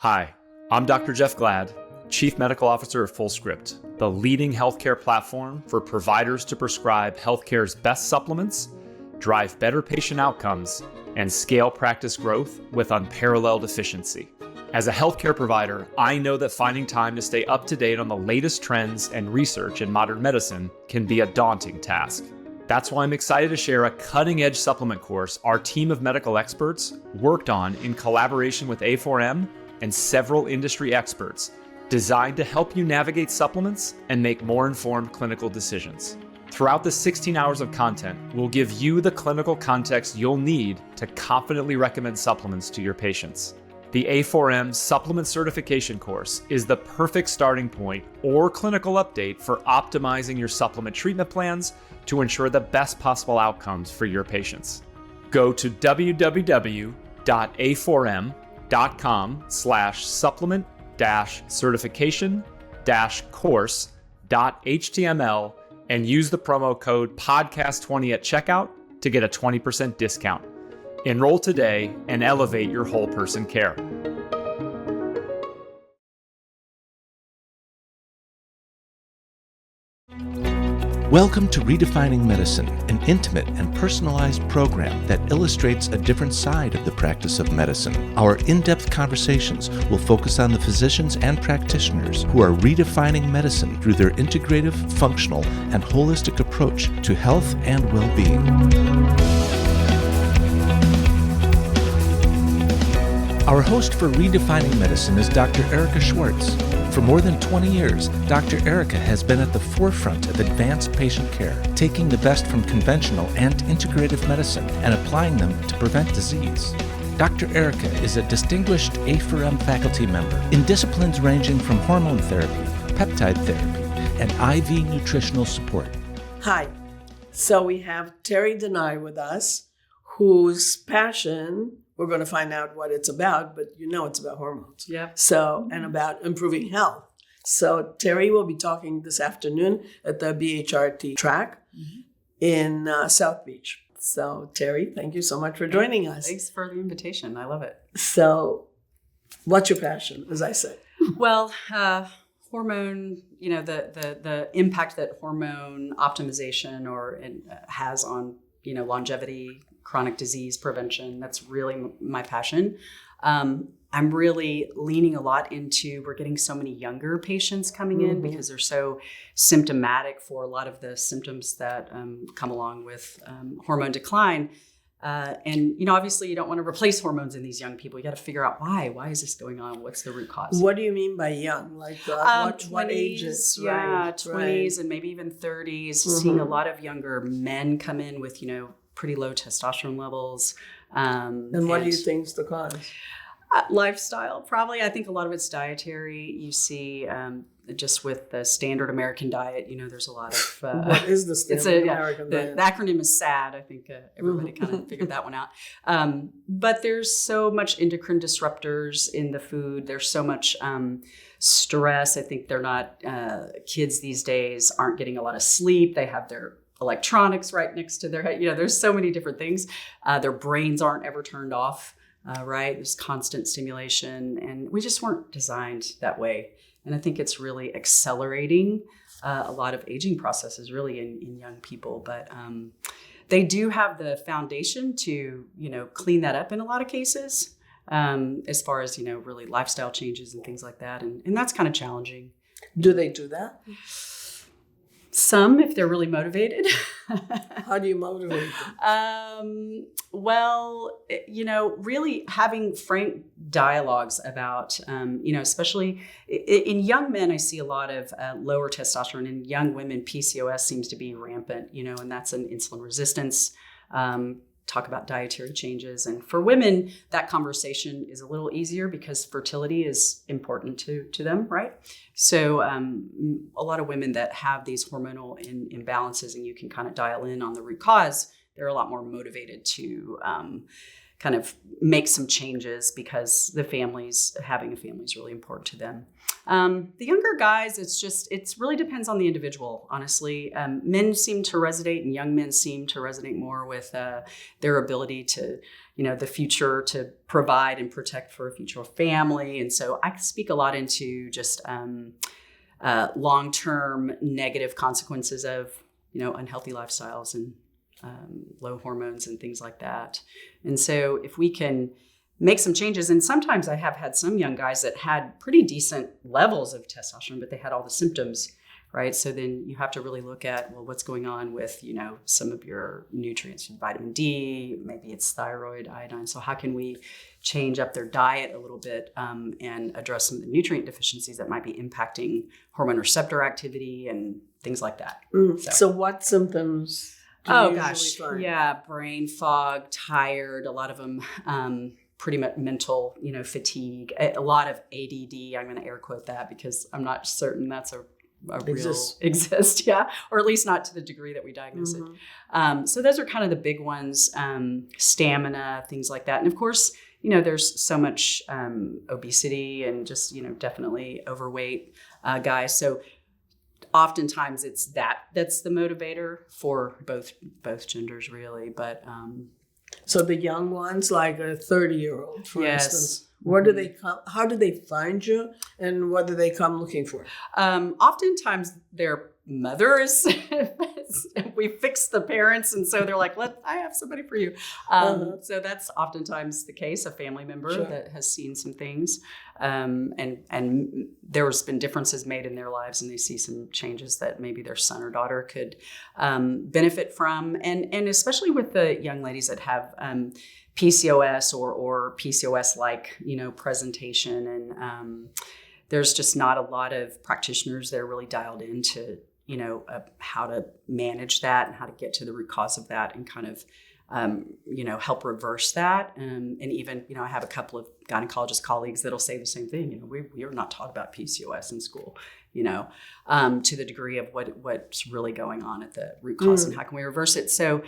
Hi, I'm Dr. Jeff Glad, Chief Medical Officer of FullScript, the leading healthcare platform for providers to prescribe healthcare's best supplements, drive better patient outcomes, and scale practice growth with unparalleled efficiency. As a healthcare provider, I know that finding time to stay up to date on the latest trends and research in modern medicine can be a daunting task. That's why I'm excited to share a cutting-edge supplement course our team of medical experts worked on in collaboration with A4M and several industry experts, designed to help you navigate supplements and make more informed clinical decisions. Throughout the 16 hours of content, we'll give you the clinical context you'll need to confidently recommend supplements to your patients. The A4M Supplement Certification course is the perfect starting point or clinical update for optimizing your supplement treatment plans to ensure the best possible outcomes for your patients. Go to www.a4m.com/supplement-certification-course.html and use the promo code podcast20 at checkout to get a 20% discount. Enroll today and elevate your whole person care. Welcome to Redefining Medicine, an intimate and personalized program that illustrates a different side of the practice of medicine. Our in-depth conversations will focus on the physicians and practitioners who are redefining medicine through their integrative, functional, and holistic approach to health and well-being. Our host for Redefining Medicine is Dr. Erica Schwartz. For more than 20 years, Dr. Erica has been at the forefront of advanced patient care, taking the best from conventional and integrative medicine and applying them to prevent disease. Dr. Erica is a distinguished A4M faculty member in disciplines ranging from hormone therapy, peptide therapy, and IV nutritional support. Hi. So we have Terri DeNeui with us, whose passion, we're going to find out what it's about, but you know it's about hormones. Yep. So, and about improving health. So Terri will be talking this afternoon at the BHRT track in South Beach. So Terri, thank you so much for joining us. Thanks for the invitation. I love it. So what's your passion, as I said? Well, hormone, the impact that hormone optimization has on, longevity, chronic disease prevention. That's really my passion. I'm really leaning a lot into, we're getting so many younger patients coming in because they're so symptomatic for a lot of the symptoms that come along with hormone decline. And obviously you don't want to replace hormones in these young people. You got to figure out why. Why is this going on? What's the root cause? What do you mean by young? Like what ages? Yeah, 20s and maybe even 30s. Seeing a lot of younger men come in with, pretty low testosterone levels. And what do you think is the cause? Lifestyle, probably. I think a lot of it's dietary. You see, just with the standard American diet, there's a lot of... what is the standard American diet? The acronym is SAD. I think everybody kind of figured that one out. But there's so much endocrine disruptors in the food. There's so much stress. I think they're not... kids these days aren't getting a lot of sleep. They have their electronics right next to their head. There's so many different things. Their brains aren't ever turned off, right? There's constant stimulation, and we just weren't designed that way. And I think it's really accelerating a lot of aging processes really in young people. But they do have the foundation to, clean that up in a lot of cases, as far as, really lifestyle changes and things like that. And that's kind of challenging. Do they do that? Some, if they're really motivated. How do you motivate them? Well, really having frank dialogues about, especially in young men, I see a lot of lower testosterone. In young women, PCOS seems to be rampant, and that's an insulin resistance. Talk about dietary changes. And for women, that conversation is a little easier because fertility is important to them, right? So a lot of women that have these hormonal imbalances and you can kind of dial in on the root cause, they're a lot more motivated to kind of make some changes because having a family is really important to them. The younger guys, it really depends on the individual, honestly. Men seem to resonate, and young men seem to resonate more with their ability to, the future, to provide and protect for a future family. And so I speak a lot into just long-term negative consequences of, unhealthy lifestyles and low hormones and things like that. And so if we can make some changes, and sometimes I have had some young guys that had pretty decent levels of testosterone, but they had all the symptoms, right? So then you have to really look at, well, what's going on with, some of your nutrients, vitamin D, maybe it's thyroid, iodine. So how can we change up their diet a little bit and address some of the nutrient deficiencies that might be impacting hormone receptor activity and things like that. So what symptoms do you usually find? Yeah, brain fog, tired, a lot of them pretty much mental, fatigue, a lot of ADD. I'm going to air quote that because I'm not certain that's a real exist, yeah, or at least not to the degree that we diagnose it. So those are kind of the big ones, stamina, things like that. And of course, there's so much obesity and just, definitely overweight guys. So oftentimes it's that's the motivator for both genders, really. But so the young ones, like a 30-year-old, for yes. instance, where do they come? How do they find you, and what do they come looking for? Oftentimes their mother is. We fix the parents, and so they're like, I have somebody for you. So that's oftentimes the case, a family member that has seen some things, and there's been differences made in their lives, and they see some changes that maybe their son or daughter could benefit from, and especially with the young ladies that have PCOS or PCOS-like, presentation, and there's just not a lot of practitioners that are really dialed into how to manage that and how to get to the root cause of that and kind of, help reverse that. And even, I have a couple of gynecologist colleagues that'll say the same thing. We are not taught about PCOS in school, to the degree of what's really going on at the root cause and how can we reverse it. So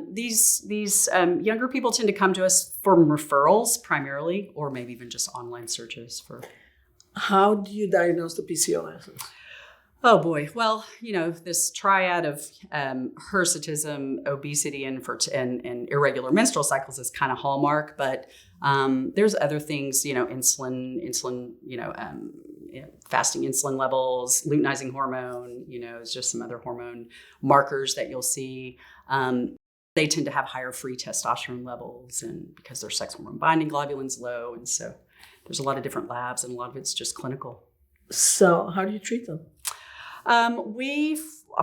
these younger people tend to come to us for referrals primarily, or maybe even just online searches for. How do you diagnose the PCOS? Oh boy. Well, this triad of hirsutism, obesity, and irregular menstrual cycles is kind of hallmark, but there's other things, insulin, fasting insulin levels, luteinizing hormone, it's just some other hormone markers that you'll see. They tend to have higher free testosterone levels, and because their sex hormone binding globulin's low, and so there's a lot of different labs, and a lot of it's just clinical. So how do you treat them? We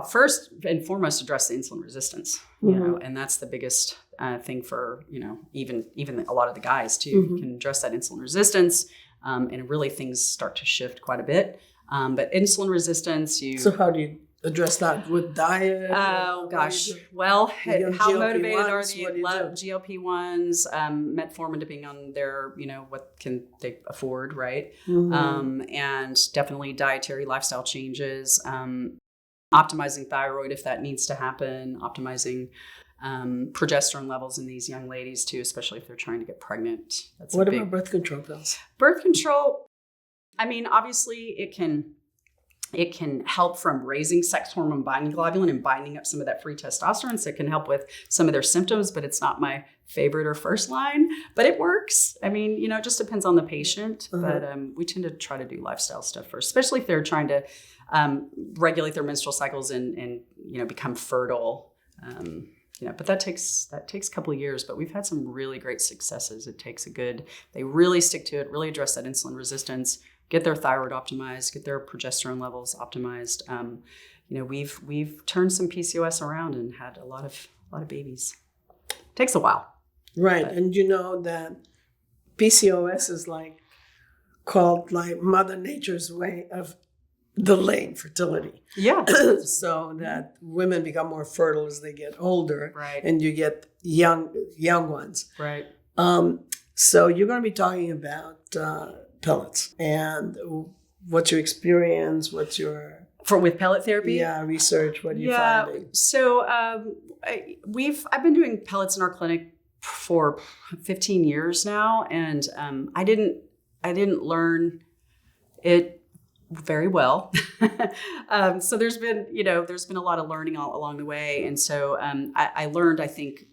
first and foremost address the insulin resistance, and that's the biggest thing for, even a lot of the guys too. You can address that insulin resistance, and really things start to shift quite a bit. But insulin resistance, So how do you address that with diet? Oh gosh. Well, how motivated are the GLP-1s, metformin, depending on their, what can they afford, right? And definitely dietary lifestyle changes, optimizing thyroid if that needs to happen, optimizing progesterone levels in these young ladies too, especially if they're trying to get pregnant. What about birth control pills? Birth control, obviously it can help from raising sex hormone binding globulin and binding up some of that free testosterone. So it can help with some of their symptoms, but it's not my favorite or first line, but it works. It just depends on the patient, but we tend to try to do lifestyle stuff first, especially if they're trying to regulate their menstrual cycles and become fertile. But that takes a couple of years, but we've had some really great successes. They really stick to it, really address that insulin resistance, get their thyroid optimized, get their progesterone levels optimized. We've turned some PCOS around and had a lot of babies. Takes a while. Right. But. And that PCOS is called Mother Nature's way of delaying fertility. Yeah. So that women become more fertile as they get older. Right. And you get young ones. Right. So you're going to be talking about pellets and what's your experience? What's your with pellet therapy? Yeah, research. What are you finding? So I've been doing pellets in our clinic for 15 years now, and I didn't learn it very well. So there's been a lot of learning all along the way, and so I learned, I think,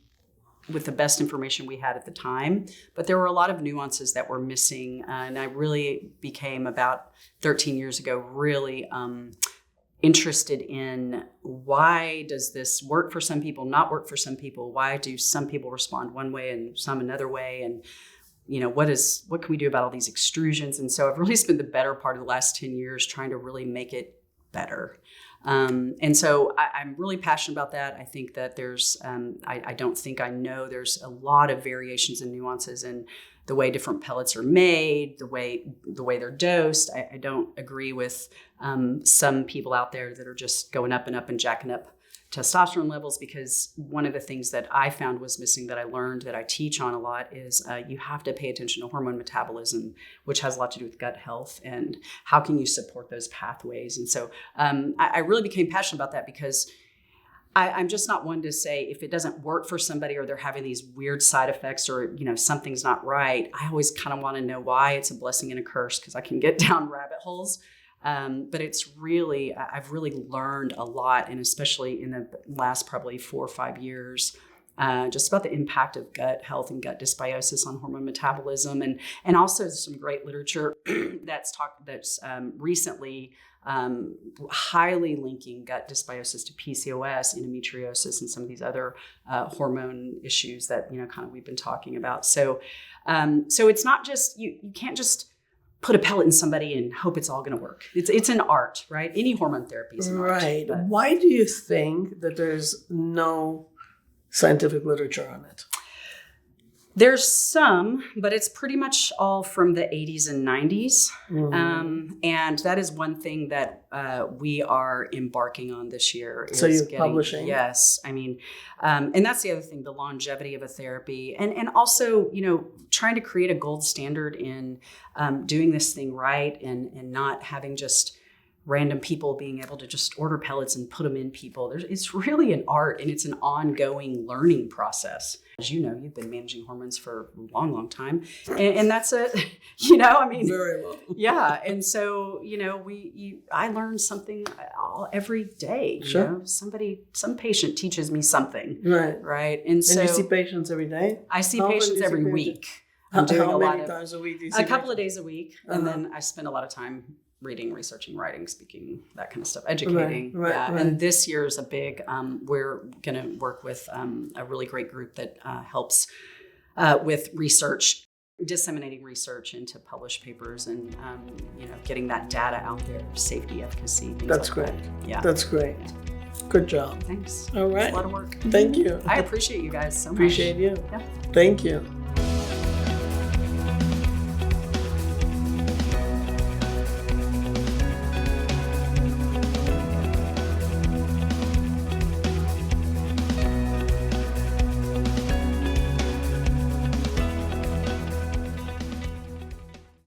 with the best information we had at the time, but there were a lot of nuances that were missing, and I really became, about 13 years ago, really interested in why does this work for some people, not work for some people? Why do some people respond one way and some another way? And what can we do about all these extrusions? And so I've really spent the better part of the last 10 years trying to really make it better. And so I'm really passionate about that. I think that there's, I don't think I know there's a lot of variations and nuances in the way different pellets are made, the way they're dosed. I don't agree with some people out there that are just going up and up and jacking up testosterone levels, because one of the things that I found was missing, that I learned, that I teach on a lot, is you have to pay attention to hormone metabolism, which has a lot to do with gut health, and how can you support those pathways. And so I really became passionate about that, because I'm just not one to say if it doesn't work for somebody, or they're having these weird side effects, or something's not right. I always kind of want to know why. It's a blessing and a curse, because I can get down rabbit holes. But it's really, I've really learned a lot, and especially in the last probably 4 or 5 years, just about the impact of gut health and gut dysbiosis on hormone metabolism, and also some great literature that's recently highly linking gut dysbiosis to PCOS, endometriosis, and some of these other hormone issues that kind of we've been talking about. So it's not just you can't just put a pellet in somebody and hope it's all going to work. It's an art, right? Any hormone therapy is an art. Right. Why do you think that there's no scientific literature on it? There's some, but it's pretty much all from the 80s and 90s. Mm-hmm. And that is one thing that we are embarking on this year. So you're publishing? Yes. I mean, and that's the other thing, the longevity of a therapy. And also, trying to create a gold standard in doing this thing right, and not having just random people being able to just order pellets and put them in people. It's really an art, and it's an ongoing learning process. As you know, you've been managing hormones for a long, long time. And that's very long. Yeah. And so, I learn something every day. Sure. Some patient teaches me something. Right. Right. And so you see patients every day? I see patients every week. How many times a week do you see a couple patients? of days a week. And then I spend a lot of time reading, researching, writing, speaking, that kind of stuff, educating. Right. And this year is a big, we're going to work with a really great group that helps with research, disseminating research into published papers, and, getting that data out there, safety, efficacy, things That's like great. that. Yeah. That's great. Good job. Thanks. All right. It's a lot of work. Thank you. I appreciate you guys so much. Appreciate you. Yeah. Thank you.